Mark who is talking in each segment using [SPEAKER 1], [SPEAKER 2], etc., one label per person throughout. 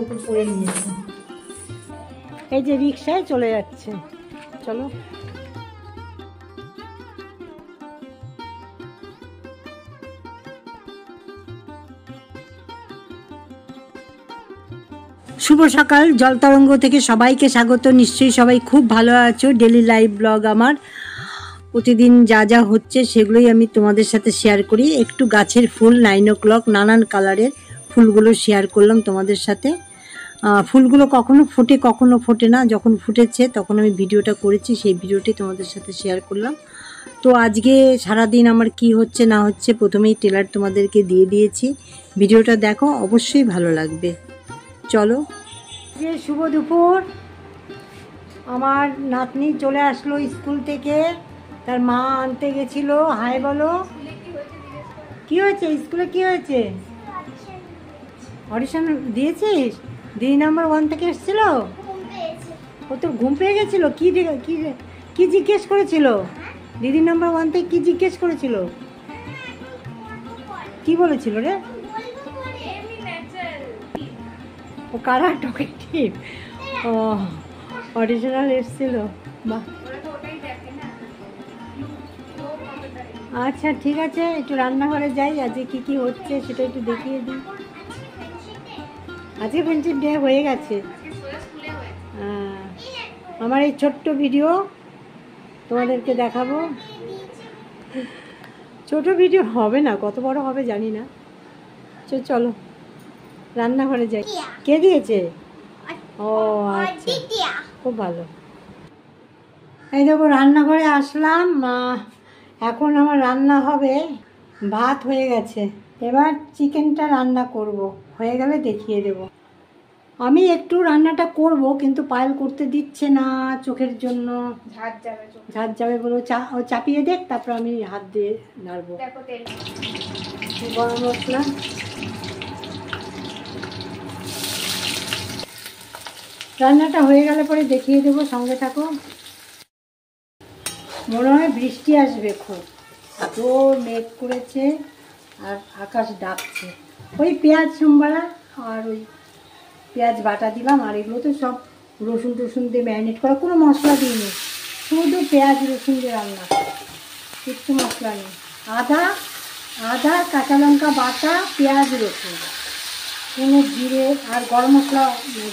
[SPEAKER 1] উপর পরে নিয়েছে। এই যে রিক্সায় চলে যাচ্ছে, চলো। শুভ সকাল, জলতরঙ্গ থেকে সবাইকে স্বাগত। নিশ্চয়ই সবাই খুব ভালো আছো। ডেলি লাইভ ব্লগ আমার, প্রতিদিন যা যা হচ্ছে সেগুলোই আমি তোমাদের সাথে শেয়ার করি। একটু গাছের ফুল 9 o'clock নানান কালারের ফুলগুলো শেয়ার করলাম তোমাদের সাথে। ফুলগুলো কখনো ফোটে কখনো ফোটে না, যখন ফুটেছে তখন আমি ভিডিওটা করেছি, সেই ভিডিওটি তোমাদের সাথে শেয়ার করলাম। তো আজকে সারাদিন আমার কি হচ্ছে না হচ্ছে প্রথমেই ট্রেলার তোমাদেরকে দিয়ে দিয়েছি, ভিডিওটা দেখো, অবশ্যই ভালো লাগবে। চলো। যে শুভ দুপুর, আমার নাতনি চলে আসলো স্কুল থেকে, তার মা আনতে গেছিল। হাই বলো, কি হয়েছে স্কুলে? কি হয়েছে? অডিশন দিয়েছিস? দিদি নাম্বার 1 থেকে এসেছিল? ও তোর ঘুম পেয়ে গেছিল? কি জিজ্ঞেস করেছিল দিদি নাম্বার 1 থেকে? কি জিজ্ঞেস করেছিল? কি বলেছিল রে? ও কারা টকেটিভ? ও অডিশনাল এসেছিল, বাহ। আচ্ছা ঠিক আছে, একটু রান্নাঘরে যাই, আজকে কি কি হচ্ছে সেটা একটু দেখিয়ে দিই। আজকে ফ্রেন্ডশিপ ডে হয়ে গেছে। আমার এই ছোট্ট ভিডিও তোমাদেরকে দেখাবো। ছোট ভিডিও হবে না, কত বড় হবে জানি না। চলো রান্নাঘরে যাই। কে দিয়েছে? ও আচ্ছা, খুব ভালো। এই দেখো রান্নাঘরে আসলাম। এখন আমার রান্না হবে, ভাত হয়ে গেছে, এবার চিকেনটা রান্না করব, হয়ে গেলে দেখিয়ে দেব। আমি একটু রান্নাটা করব, কিন্তু পায়েল করতে দিচ্ছে না চোখের জন্য। ঝাঁজ যাবে বলে ও চাপিয়ে দেখ, তারপর আমি হাত দিয়ে নাড়বো। গরম মশলা, রান্নাটা হয়ে গেলে পরে দেখিয়ে দেবো, সঙ্গে থাকো। মনে হয় বৃষ্টি আসবে, খুব জোর মেঘ করেছে আর আকাশ ডাকছে। ওই পেঁয়াজ সোমবারা আর ওই পেঁয়াজ বাটা দিলাম, আর এগুলো তো সব রসুন টসুন দিয়ে ম্যারিনেট করা, কোনো মশলা দিইনি, শুধু পেঁয়াজ রসুন দিয়ে রান্না, কিচ্ছু মশলা নেই। আদা কাঁচা লঙ্কা বাটা, পেঁয়াজ রসুন, কোনো জিরে আর গরম মশলা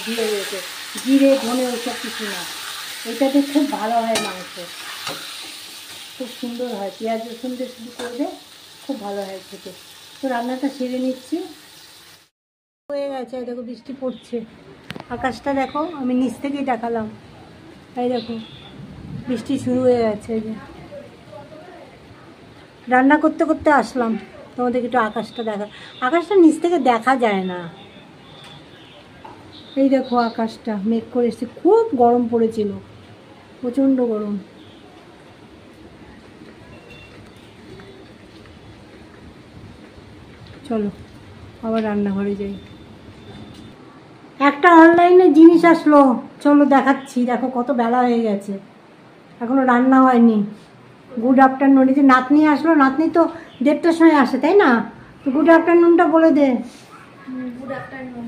[SPEAKER 1] দিয়ে রয়েছে, জিরে ধনে ওইসব কিছু না। এটাতে খুব ভালো হয় মাংস, খুব সুন্দর হয়, পেঁয়াজ রসুন দিয়ে শুধু করবে, খুব ভালো হয় খেতে। তো রান্নাটা সেরে নিচ্ছি। হয়ে গেছে, দেখো বৃষ্টি পড়ছে, আকাশটা দেখো, আমি নিচ থেকেই দেখালাম, এই দেখো বৃষ্টি শুরু হয়ে গেছে। এই যে রান্না করতে করতে আসলাম, তোমাদেরকে একটু আকাশটা দেখা, আকাশটা নিচ থেকে দেখা যায় না। এই দেখো আকাশটা মেঘ করে এসেছে, খুব গরম পড়েছিল, প্রচণ্ড গরম। চলো আবার রান্নাঘরে যাই। একটা অনলাইনে জিনিস আসলো, চলো দেখাচ্ছি। দেখো কত বেলা হয়ে গেছে, এখনো রান্না হয়নি। Good afternoon. এই যে নাতনি আসলো, নাতনি তো 1:30টার সময় আসে, তাই না? তো গুড আফটারনুনটা বলে দে।
[SPEAKER 2] Good afternoon.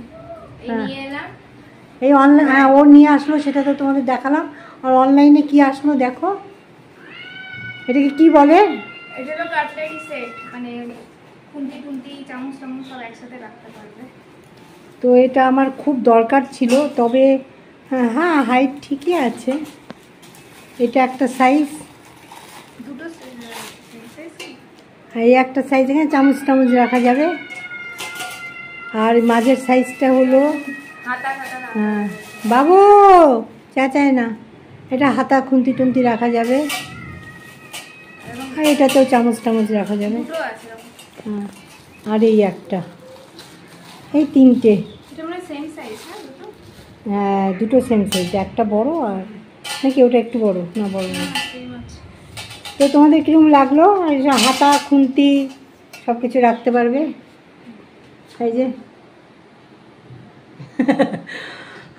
[SPEAKER 1] এই অনলাইন, হ্যাঁ ও নিয়ে আসলো, সেটা তো তোমাদের দেখালাম। আর অনলাইনে কি আসলো দেখো, এটাকে কি বলে?
[SPEAKER 2] এটা হলো কাটলারি সেট, মানে খুন্তি টুন্তি চামচ টামচ সব একসাথে রাখতে পারবে।
[SPEAKER 1] তো এটা আমার খুব দরকার ছিল, তবে হ্যাঁ হাইট ঠিকই আছে। এটা একটা সাইজ,
[SPEAKER 2] দুটো
[SPEAKER 1] এই একটা সাইজ, এখানে চামচ টামচ রাখা যাবে। আর মাঝের সাইজটা হলো
[SPEAKER 2] হাতা হাতা।
[SPEAKER 1] হ্যাঁ বাবু চাচায় না, এটা হাতা খুন্তি টুন্তি রাখা যাবে। আর এটাতেও চামচ টামচ রাখা যাবে। হ্যাঁ আর এই একটা, এই তিনটে, হ্যাঁ দুটো সেম সাইজ, একটা বড় আর নাকি ওটা একটু বড় না? বড় না। তো তোমাদের কীরকম লাগলো? হাতা খুন্তি সব কিছু রাখতে পারবে। এই যে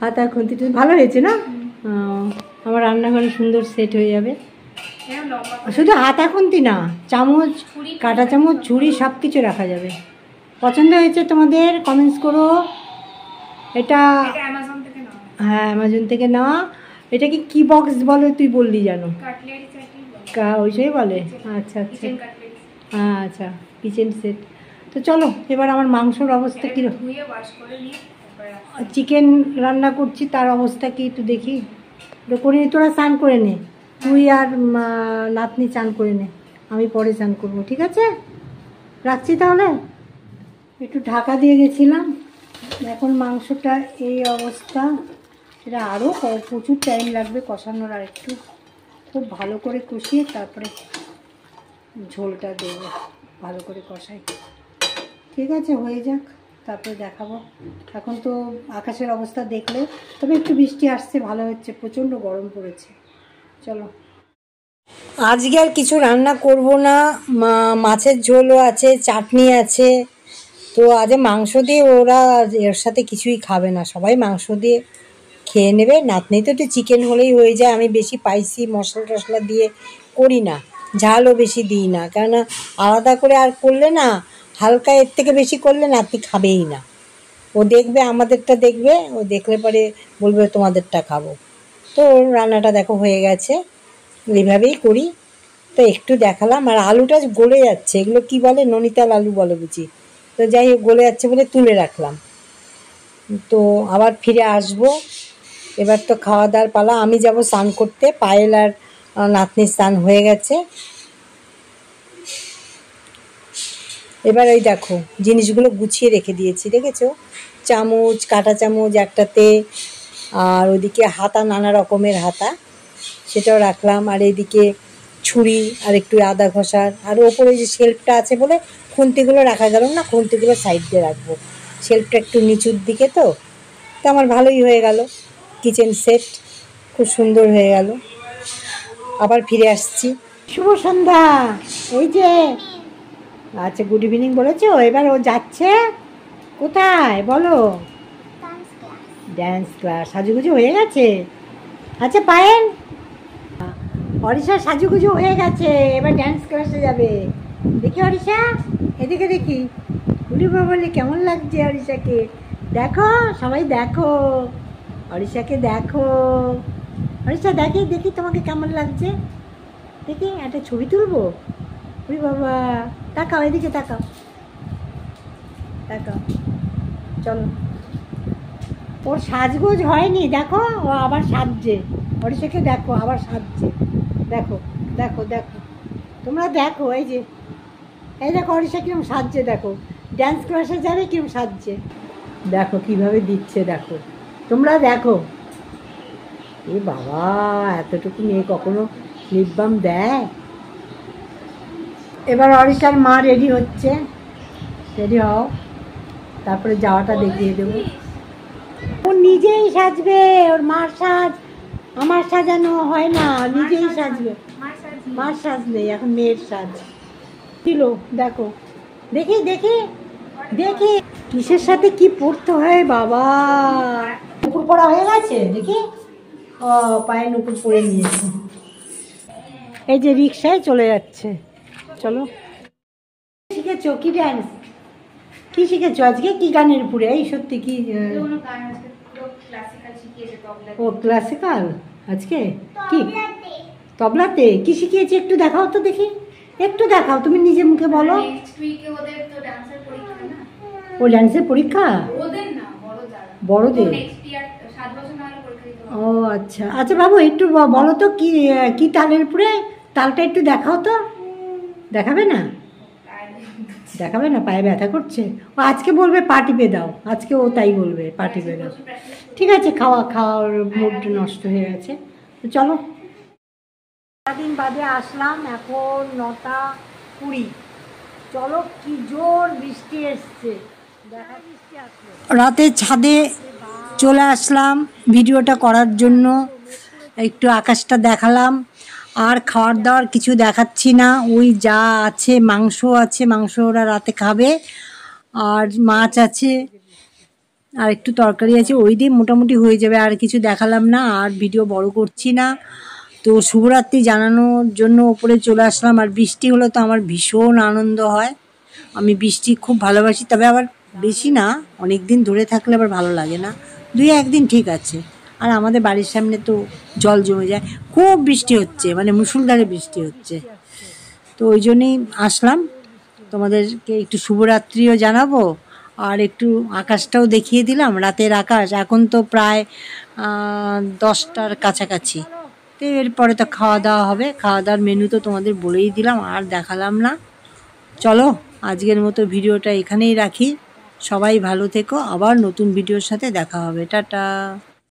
[SPEAKER 1] হাতা খুন্তি ভালো হয়েছে না? আমার রান্নাঘরে সুন্দর সেট হয়ে যাবে। শুধু হাতা খুন্তি না, চামচ, কাঁটা চামচ, ছুরি সব কিছু রাখা যাবে। পছন্দ হয়েছে তোমাদের? কমেন্টস করো। এটা
[SPEAKER 2] এটা অ্যামাজন থেকে নাও।
[SPEAKER 1] হ্যাঁ অ্যামাজন থেকে নেওয়া। এটা কি বক্স বলে তুই বললি জানো?
[SPEAKER 2] কাটলারি সেটই
[SPEAKER 1] ওইটাই বলে। আচ্ছা আচ্ছা
[SPEAKER 2] কিচেন কাটলারি।
[SPEAKER 1] আচ্ছা কিচেন সেট। তো চলো এবার আমার মাংসর অবস্থা কী,
[SPEAKER 2] ধুয়ে ওয়াশ করে নিয়ে তারপরে
[SPEAKER 1] চিকেন রান্না করছি তার অবস্থা কি একটু দেখি। তো করে নি, তোরা স্নান করে নে, তুই আর নাতনি চান করে নে, আমি পরে চান করবো, ঠিক আছে? রাখছি তাহলে। একটু ঢাকা দিয়ে গেছিলাম, এখন মাংসটা এই অবস্থা। এটা আরও প্রচুর টাইম লাগবে কষানোর, আর একটু খুব ভালো করে কষিয়ে তারপরে ঝোলটা দেবো, ভালো করে কষাই। ঠিক আছে হয়ে যাক, তারপরে দেখাবো। এখন তো আকাশের অবস্থা দেখলে, তবে একটু বৃষ্টি আসছে, ভালো হচ্ছে, প্রচণ্ড গরম পড়েছে। চলো আজকে আর কিছু রান্না করব না, মাছের ঝোলও আছে, চাটনি আছে। তো আজ মাংস দিয়ে ওরা এর সাথে কিছুই খাবে না, সবাই মাংস দিয়ে খেয়ে নেবে। নাতনি তো একটু চিকেন হলেই হয়ে যায়। আমি বেশি স্পাইসি মশলা টশলা দিয়ে করি না, ঝালও বেশি দিই না, কেননা আলাদা করে আর করলে না, হালকা এর থেকে বেশি করলে নাতনি খাবেই না। ও দেখবে আমাদেরটা দেখবে, ও দেখলে পরে বলবে তোমাদেরটা খাবো। তো রান্নাটা দেখো হয়ে গেছে, এইভাবেই করি। তো একটু দেখালাম, আর আলুটা গলে যাচ্ছে, এগুলো কি বলে, ননিতাল আলু বলে বুঝি। তো যাই হোক গলে যাচ্ছে বলে তুলে রাখলাম। তো আবার ফিরে আসব, এবার তো খাওয়া দাওয়ার পালা। আমি যাব স্নান করতে, পায়েল আর নাতনির স্নান হয়ে গেছে। এবার ওই দেখো জিনিসগুলো গুছিয়ে রেখে দিয়েছি, দেখেছো? চামচ, কাঁটা চামচ একটাতে, আর ওইদিকে হাতা, নানা রকমের হাতা, সেটাও রাখলাম। আর এইদিকে ছুরি, আর একটু আদা ঘষার, আর ওপরে যে শেল্ফটা আছে বলে খুন্তিগুলো রাখা গেল না, খুন্তিগুলো সাইড দিয়ে রাখবো। শেল্ফটা একটু নিচুর দিকে, তো আমার ভালোই হয়ে গেল। কিচেন সেট খুব সুন্দর হয়ে গেল। আবার ফিরে আসছি। শুভ সন্ধ্যা। এই যে আচ্ছা গুড ইভিনিং বলেছো, এবার ও যাচ্ছে কোথায় বলো? Dance class. সাজুগুজু হয়ে গেছে? আচ্ছা পায়েল, অরিশার সাজুগুজু হয়ে গেছে, এবার ড্যান্স ক্লাসে যাবে। দেখি অরিশা, এদিকে দেখি। উলি বলে কেমন লাগছে অরিশাকে, দেখো সবাই দেখো, অরিশাকে দেখো। অরিশা দেখি দেখি তোমাকে কেমন লাগছে, দেখি একটা ছবি তুলবো। উলি বাবা, তাকাও এদিকে, তাকাও তাকাও। চলো, ওর সাজগোজ হয়নি, দেখো ও আবার সাজছে। অরিশাকে দেখো আবার সাজছে, দেখো দেখো দেখো, তোমরা দেখো। এই যে এই দেখো অরিশা কিরম সাজছে, দেখো ড্যান্স ক্লাসে যাবে কিরম সাজছে, দেখো কিভাবে দিচ্ছে, দেখো তোমরা দেখো। এ বাবা, এতটুকু মেয়ে কখনো লিপ বাম দেয়? এবার অরিশার মা রেডি হচ্ছে, রেডি হও, তারপরে যাওয়াটা দেখিয়ে দেবো। ও নিজেই সাজবে, ওর মার সাজ, আমার সাজানো হয় না, নিজেই সাজবে। মার সাজ নেই এখন, মেয়ের সাজ ছিল। দেখো দেখি দেখি দেখি কিসের সাথে কি পড়তে হয় বাবা। নুপুর পড়া হয়ে গেছে দেখি, ও পায়ে নুপুর পরে নিয়েছে। এই যে রিক্সায় চলে যাচ্ছে, চলো। শিখেছো কি ড্যান্স, কি শিখেছো আজকে, কি গানের উপরে? এই সত্যি কি? ও ক্লাসিক্যাল আজকে, কি তবলাতে কি শিখিয়েছে একটু দেখাও তো দেখি, একটু দেখাও, তুমি নিজে মুখে বলো। ও ড্যান্সের পরীক্ষা? বড়দের? ও আচ্ছা আচ্ছা বাবু, একটু বলো তো কি কি তালের উপরে, তালটা একটু দেখাও তো। দেখাবে না? দেখাবে না, পায়ে ব্যথা করছে। ও আজকে বলবে পা টিপে দাও, আজকে ও তাই বলবে পা টিপে দাও। ঠিক আছে, খাওয়ার মুড নষ্ট হয়ে গেছে। তো চলো, সারাদিন বাদে আসলাম, এখন 9:20। চলো, কি জোর বৃষ্টি এসছে, দেখা বৃষ্টি আসলো। রাতে ছাদে চলে আসলাম ভিডিওটা করার জন্য, একটু আকাশটা দেখালাম। আর খাওয়ার দাওয়ার কিছু দেখাচ্ছি না, ওই যা আছে, মাংস আছে, মাংস ওরা রাতে খাবে, আর মাছ আছে, আর একটু তরকারি আছে, ওই দিয়ে মোটামুটি হয়ে যাবে। আর কিছু দেখালাম না, আর ভিডিও বড় করছি না। তো শুভরাত্রি জানানোর জন্য ওপরে চলে আসলাম। আর বৃষ্টি হলে তো আমার ভীষণ আনন্দ হয়, আমি বৃষ্টি খুব ভালোবাসি। তবে আবার বেশি না, অনেক দিন ধরে থাকলে আবার ভালো লাগে না, 2-1 দিন ঠিক আছে। আর আমাদের বাড়ির সামনে তো জল জমে যায়, খুব বৃষ্টি হচ্ছে, মানে মুষলধারে বৃষ্টি হচ্ছে। তো ওই জন্যেই আসলাম, তোমাদেরকে একটু শুভরাত্রিও জানাবো আর একটু আকাশটাও দেখিয়ে দিলাম, রাতের আকাশ। এখন তো প্রায় 10টার কাছাকাছি। তো এরপরে তো খাওয়া দাওয়া হবে, খাওয়া দাওয়ার মেনু তো তোমাদের বলেই দিলাম, আর দেখালাম না। চলো আজকের মতো ভিডিওটা এখানেই রাখি, সবাই ভালো থেকো, আবার নতুন ভিডিওর সাথে দেখা হবে, টাটা।